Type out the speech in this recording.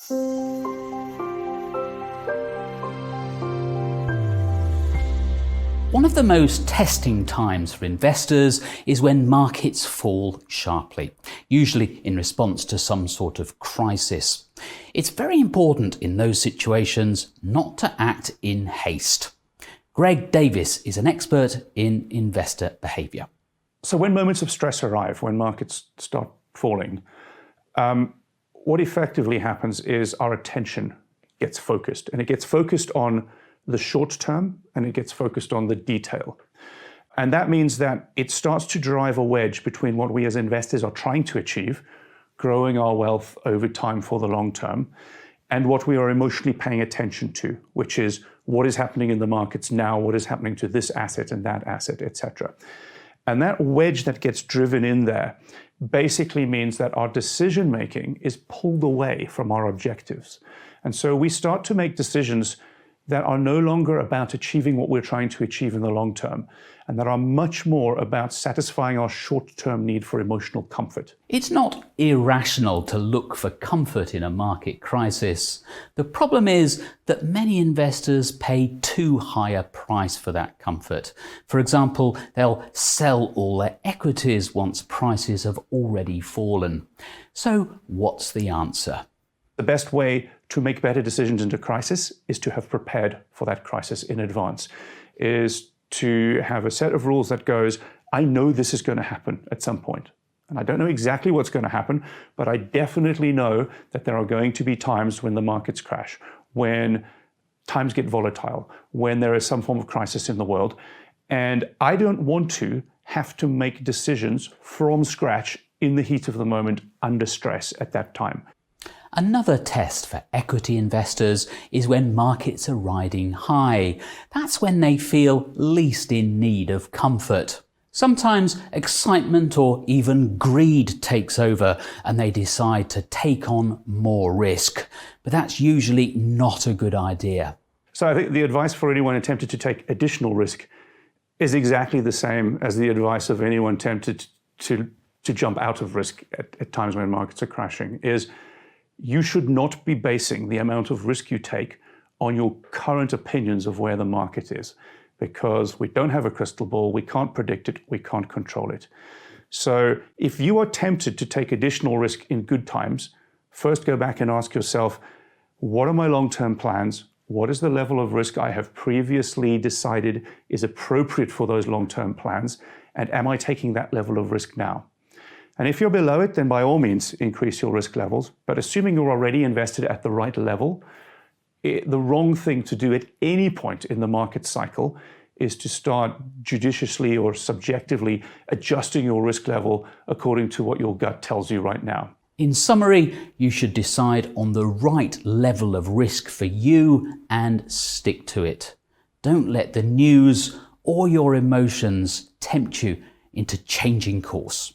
One of the most testing times for investors is when markets fall sharply, usually in response to some sort of crisis. It's very important in those situations not to act in haste. Davies is an expert in investor behaviour. So when moments of stress arrive, when markets start falling, what effectively happens is our attention gets focused, and it gets focused on the short term, and it gets focused on the detail. And that means that it starts to drive a wedge between what we as investors are trying to achieve, growing our wealth over time for the long term, and what we are emotionally paying attention to, which is what is happening in the markets now, what is happening to this asset and that asset, etc. And that wedge that gets driven in there basically means that our decision making is pulled away from our objectives. And so we start to make decisions that are no longer about achieving what we're trying to achieve in the long term, and that are much more about satisfying our short-term need for emotional comfort. It's not irrational to look for comfort in a market crisis. The problem is that many investors pay too high a price for that comfort. For example, they'll sell all their equities once prices have already fallen. So what's the answer? The best way to make better decisions into crisis is to have prepared for that crisis in advance, is to have a set of rules that goes, I know this is going to happen at some point. And I don't know exactly what's going to happen, but I definitely know that there are going to be times when the markets crash, when times get volatile, when there is some form of crisis in the world. And I don't want to have to make decisions from scratch in the heat of the moment under stress at that time. Another test for equity investors is when markets are riding high. That's when they feel least in need of comfort. Sometimes excitement or even greed takes over and they decide to take on more risk. But that's usually not a good idea. So I think the advice for anyone attempted to take additional risk is exactly the same as the advice of anyone tempted to jump out of risk at times when markets are crashing, is you should not be basing the amount of risk you take on your current opinions of where the market is, because we don't have a crystal ball, we can't predict it, we can't control it. So if you are tempted to take additional risk in good times, first go back and ask yourself, what are my long-term plans? What is the level of risk I have previously decided is appropriate for those long-term plans? And am I taking that level of risk now? And if you're below it, then by all means, increase your risk levels. But assuming you're already invested at the right level, the wrong thing to do at any point in the market cycle is to start judiciously or subjectively adjusting your risk level according to what your gut tells you right now. In summary, you should decide on the right level of risk for you and stick to it. Don't let the news or your emotions tempt you into changing course.